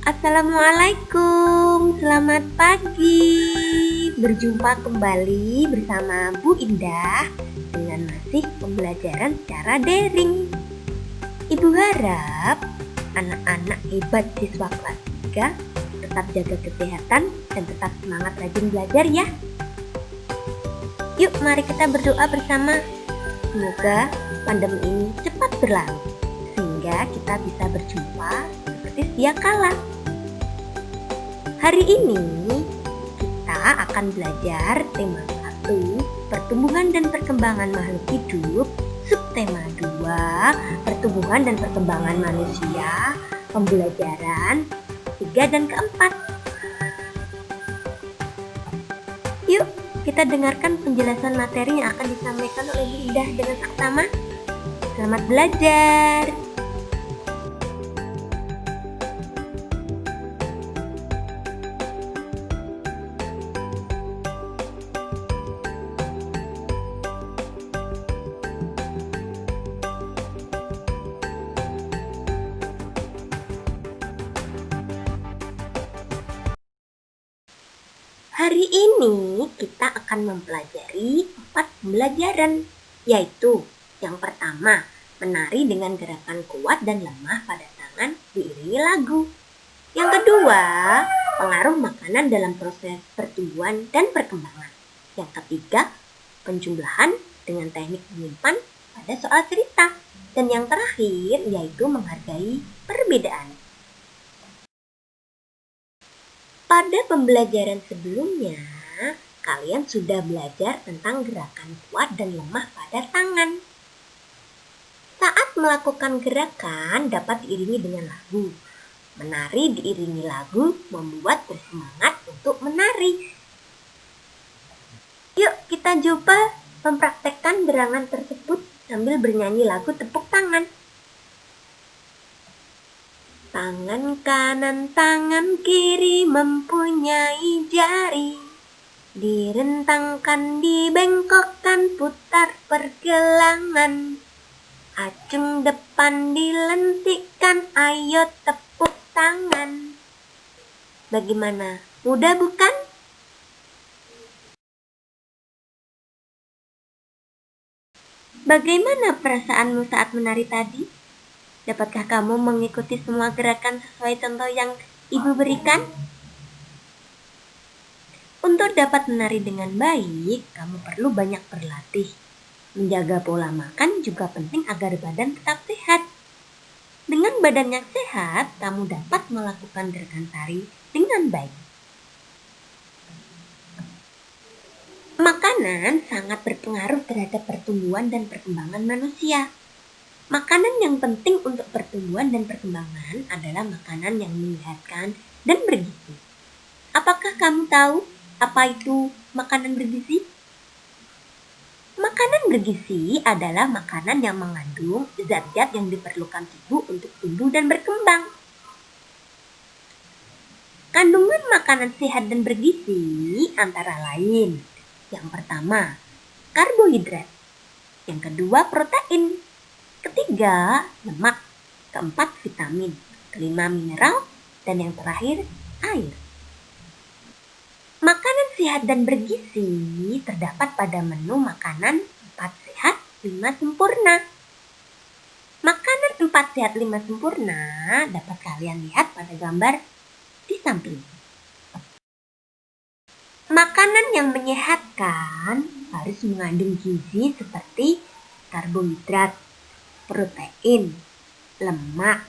Assalamualaikum, selamat pagi. Berjumpa kembali bersama Bu Indah dengan masih pembelajaran secara daring. Ibu harap anak-anak hebat siswa kelas 3 tetap jaga kesehatan dan tetap semangat rajin belajar ya. Yuk mari kita berdoa bersama. Semoga pandemi ini cepat berlalu sehingga kita bisa berjumpa seperti sedia kala. Hari ini kita akan belajar tema 1, pertumbuhan dan perkembangan makhluk hidup, subtema 2, pertumbuhan dan perkembangan manusia, pembelajaran 3 dan keempat. Yuk kita dengarkan penjelasan materi yang akan disampaikan oleh Bu Indah dengan seksama. Selamat belajar. Hari ini kita akan mempelajari 4 pembelajaran, yaitu yang pertama, menari dengan gerakan kuat dan lemah pada tangan diiringi lagu. Yang kedua, pengaruh makanan dalam proses pertumbuhan dan perkembangan. Yang ketiga, penjumlahan dengan teknik menyimpan pada soal cerita. Dan yang terakhir, yaitu menghargai perbedaan. Pada pembelajaran sebelumnya, kalian sudah belajar tentang gerakan kuat dan lemah pada tangan. Saat melakukan gerakan dapat diiringi dengan lagu. Menari diiringi lagu membuat bersemangat untuk menari. Yuk kita coba mempraktekkan gerangan tersebut sambil bernyanyi lagu tepuk tangan. Tangan kanan, tangan kiri mempunyai jari. Direntangkan, dibengkokkan, putar pergelangan. Acung depan dilentikkan, ayo tepuk tangan. Bagaimana? Mudah bukan? Bagaimana perasaanmu saat menari tadi? Dapatkah kamu mengikuti semua gerakan sesuai contoh yang Ibu berikan? Untuk dapat menari dengan baik, kamu perlu banyak berlatih. Menjaga pola makan juga penting agar badan tetap sehat. Dengan badan yang sehat, kamu dapat melakukan gerakan tari dengan baik. Makanan sangat berpengaruh terhadap pertumbuhan dan perkembangan manusia. Makanan yang penting untuk pertumbuhan dan perkembangan adalah makanan yang menyehatkan dan bergizi. Apakah kamu tahu apa itu makanan bergizi? Makanan bergizi adalah makanan yang mengandung zat-zat yang diperlukan tubuh untuk tumbuh dan berkembang. Kandungan makanan sehat dan bergizi antara lain: yang pertama, karbohidrat; yang kedua, protein; ketiga, lemak; keempat, vitamin; kelima, mineral; dan yang terakhir, air. Makanan sehat dan bergizi terdapat pada menu makanan 4 sehat 5 sempurna. Makanan 4 sehat 5 sempurna dapat kalian lihat pada gambar di samping. Makanan yang menyehatkan harus mengandung gizi seperti karbohidrat, protein, lemak,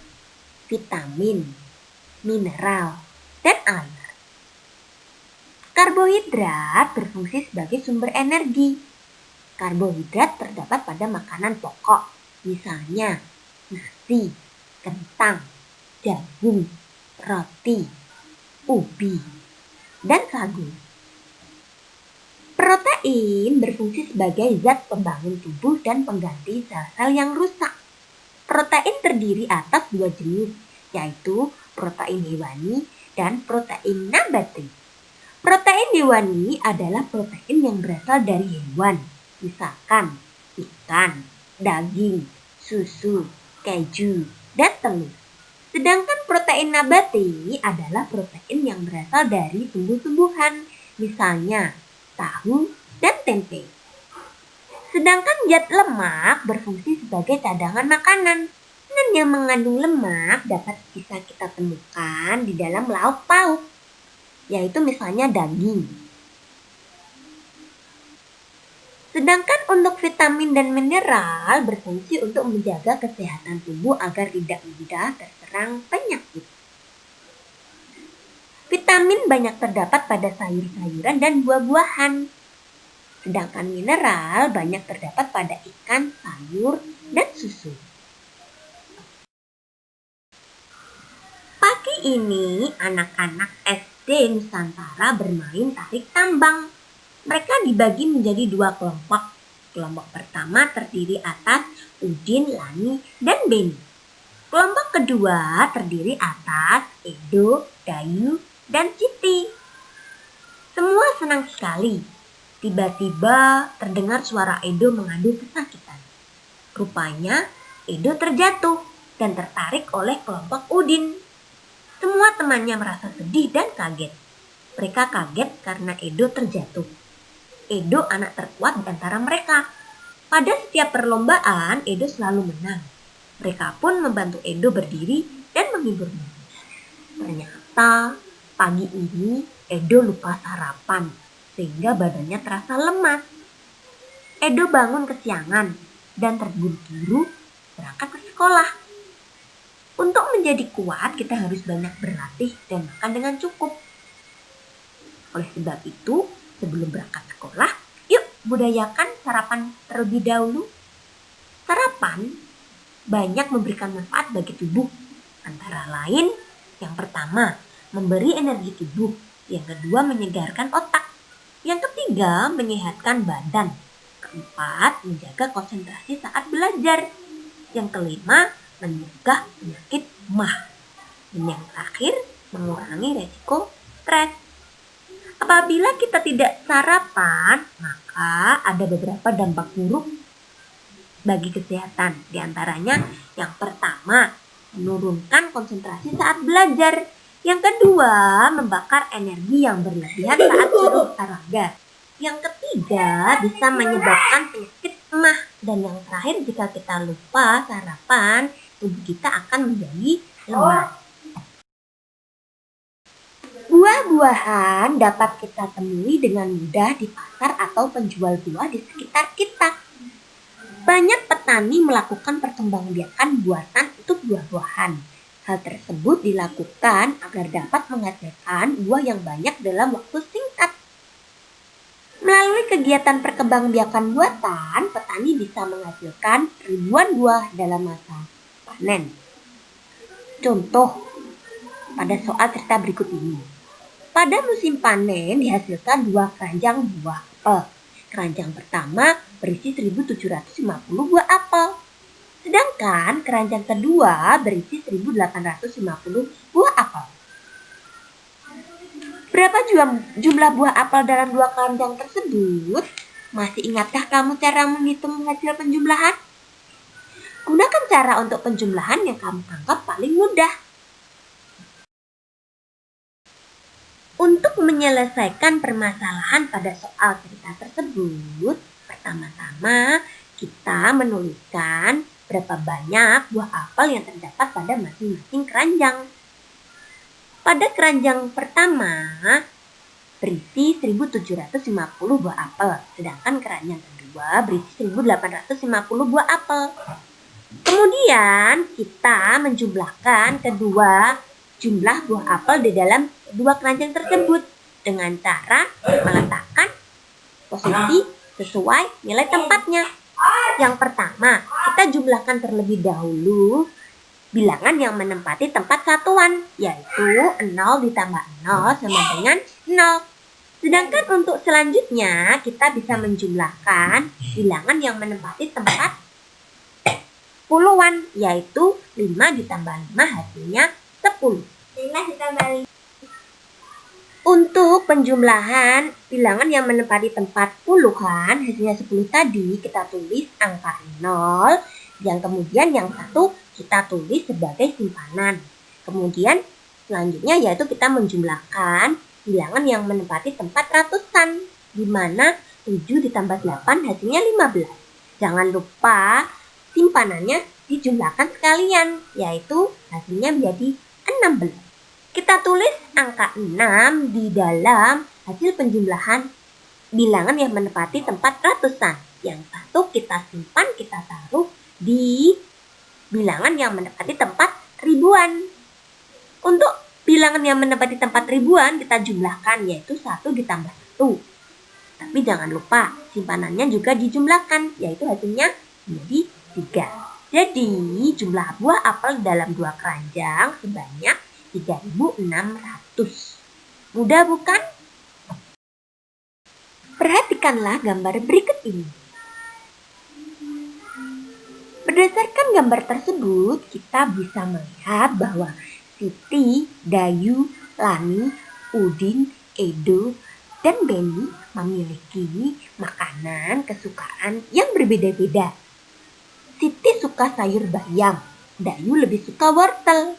vitamin, mineral, dan air. Karbohidrat berfungsi sebagai sumber energi. Karbohidrat terdapat pada makanan pokok, misalnya nasi, kentang, jagung, roti, ubi, dan sagu. Protein berfungsi sebagai zat pembangun tubuh dan pengganti sel-sel yang rusak. Protein terdiri atas 2 jenis, yaitu protein hewani dan protein nabati. Protein hewani adalah protein yang berasal dari hewan, misalkan ikan, daging, susu, keju, dan telur. Sedangkan protein nabati adalah protein yang berasal dari tumbuh-tumbuhan, misalnya tahu dan tempe. Sedangkan zat lemak berfungsi sebagai cadangan makanan dan yang mengandung lemak dapat bisa kita temukan di dalam lauk pauk, yaitu misalnya daging. Sedangkan untuk vitamin dan mineral berfungsi untuk menjaga kesehatan tubuh agar tidak mudah terserang penyakit. Vitamin banyak terdapat pada sayur-sayuran dan buah-buahan. Sedangkan mineral banyak terdapat pada ikan, sayur, dan susu. Pagi ini anak-anak SD Nusantara bermain tarik tambang. Mereka dibagi menjadi 2 kelompok. Kelompok pertama terdiri atas Udin, Lani, dan Beni. Kelompok kedua terdiri atas Edo, Dayu, dan Siti. Semua senang sekali. Tiba-tiba terdengar suara Edo mengadu kesakitan. Rupanya Edo terjatuh dan tertarik oleh kelompok Udin. Semua temannya merasa sedih dan kaget. Mereka kaget karena Edo terjatuh. Edo anak terkuat di antara mereka. Pada setiap perlombaan, Edo selalu menang. Mereka pun membantu Edo berdiri dan menghiburnya. Ternyata pagi ini Edo lupa sarapan, sehingga badannya terasa lemas. Edo bangun kesiangan dan terburu-buru berangkat ke sekolah. Untuk menjadi kuat, kita harus banyak berlatih dan makan dengan cukup. Oleh sebab itu, sebelum berangkat sekolah, yuk budayakan sarapan terlebih dahulu. Sarapan banyak memberikan manfaat bagi tubuh. Antara lain, yang pertama, memberi energi tubuh. Yang kedua, menyegarkan otak. Yang ketiga, menyehatkan badan. Keempat, menjaga konsentrasi saat belajar. Yang kelima, mencegah penyakit mah. Dan yang terakhir, mengurangi resiko stres. Apabila kita tidak sarapan, maka ada beberapa dampak buruk bagi kesehatan. Di antaranya, yang pertama, menurunkan konsentrasi saat belajar. Yang kedua, membakar energi yang berlebihan saat berolahraga. Yang ketiga, bisa menyebabkan penyakit mah. Dan yang terakhir, jika kita lupa sarapan, tubuh kita akan menjadi lemah. Buah-buahan dapat kita temui dengan mudah di pasar atau penjual buah di sekitar kita. Banyak petani melakukan perkembangbiakan buatan untuk buah-buahan. Hal tersebut dilakukan agar dapat menghasilkan buah yang banyak dalam waktu singkat. Melalui kegiatan perkembangbiakan buatan, petani bisa menghasilkan ribuan buah dalam masa panen. Contoh pada soal cerita berikut ini. Pada musim panen dihasilkan 2 keranjang buah apel. Keranjang pertama berisi 1.750 buah apel. Sedangkan keranjang kedua berisi 1.850 buah apel. Berapa jumlah buah apel dalam 2 keranjang tersebut? Masih ingatkah kamu cara menghitung hasil penjumlahan? Gunakan cara untuk penjumlahan yang kamu anggap paling mudah. Untuk menyelesaikan permasalahan pada soal cerita tersebut, pertama-tama kita menuliskan berapa banyak buah apel yang terdapat pada masing-masing keranjang. Pada keranjang pertama berisi 1.750 buah apel, sedangkan keranjang kedua berisi 1.850 buah apel. Kemudian kita menjumlahkan kedua jumlah buah apel di dalam 2 keranjang tersebut dengan cara meletakkan posisi sesuai nilai tempatnya. Yang pertama, kita jumlahkan terlebih dahulu bilangan yang menempati tempat satuan, yaitu 0 ditambah 0 sama dengan 0. Sedangkan untuk selanjutnya, kita bisa menjumlahkan bilangan yang menempati tempat puluhan, yaitu 5 ditambah 5 hasilnya 10. 5 ditambah 5. Untuk penjumlahan bilangan yang menempati tempat puluhan hasilnya 10 tadi, kita tulis angka 0, yang kemudian yang 1 kita tulis sebagai simpanan. Kemudian selanjutnya yaitu kita menjumlahkan bilangan yang menempati tempat ratusan, di mana 7 ditambah 8 hasilnya 15. Jangan lupa simpanannya dijumlahkan sekalian, yaitu hasilnya menjadi 16. Kita tulis angka 6 di dalam hasil penjumlahan bilangan yang menempati tempat ratusan. Yang satu kita simpan, kita taruh di bilangan yang menempati tempat ribuan. Untuk bilangan yang menempati tempat ribuan kita jumlahkan, yaitu 1 ditambah 1. Tapi jangan lupa simpanannya juga dijumlahkan, yaitu hasilnya menjadi 3. Jadi jumlah buah apel dalam 2 keranjang sebanyak 3.600. Mudah bukan? Perhatikanlah gambar berikut ini. Berdasarkan gambar tersebut, kita bisa melihat bahwa Siti, Dayu, Lani, Udin, Edo, dan Beni memiliki makanan kesukaan yang berbeda-beda. Siti suka sayur bayam, Dayu lebih suka wortel.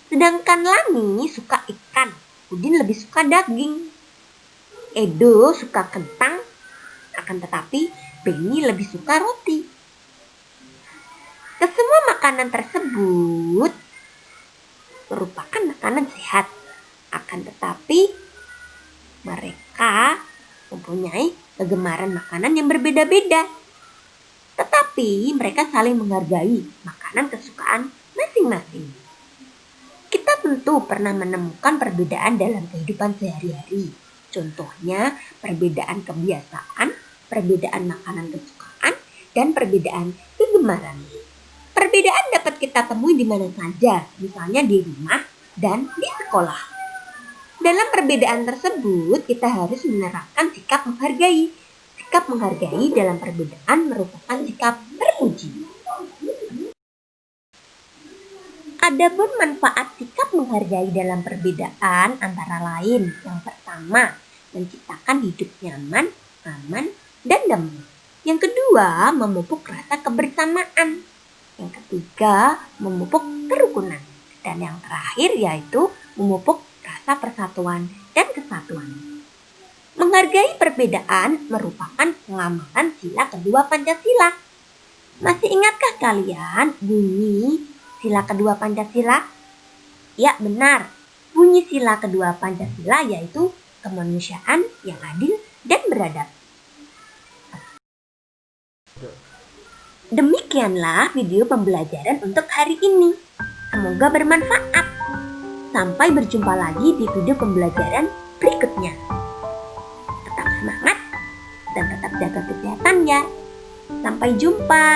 Sedangkan Lani suka ikan, Udin lebih suka daging. Edo suka kentang, akan tetapi Beni lebih suka roti. Kesemua makanan tersebut merupakan makanan sehat, akan tetapi mereka mempunyai kegemaran makanan yang berbeda-beda. Tetapi mereka saling menghargai makanan kesukaan masing-masing. Kita tentu pernah menemukan perbedaan dalam kehidupan sehari-hari. Contohnya perbedaan kebiasaan, perbedaan makanan kesukaan, dan perbedaan kegemaran. Perbedaan dapat kita temui di mana saja, misalnya di rumah dan di sekolah. Dalam perbedaan tersebut, kita harus menerapkan sikap menghargai. Sikap menghargai dalam perbedaan merupakan sikap terpuji. Adapun manfaat sikap menghargai dalam perbedaan antara lain, yang pertama, menciptakan hidup nyaman, aman, dan damai. Yang kedua, memupuk rasa kebersamaan. Yang ketiga, memupuk kerukunan. Dan yang terakhir yaitu memupuk rasa persatuan dan kesatuan. Menghargai perbedaan merupakan pengamalan sila kedua Pancasila. Masih ingatkah kalian bunyi sila kedua Pancasila? Ya, benar. Bunyi sila kedua Pancasila yaitu kemanusiaan yang adil dan beradab. Demikianlah video pembelajaran untuk hari ini. Semoga bermanfaat. Sampai berjumpa lagi di video pembelajaran berikutnya. Tetap semangat dan tetap jaga kesehatan ya. Sampai jumpa.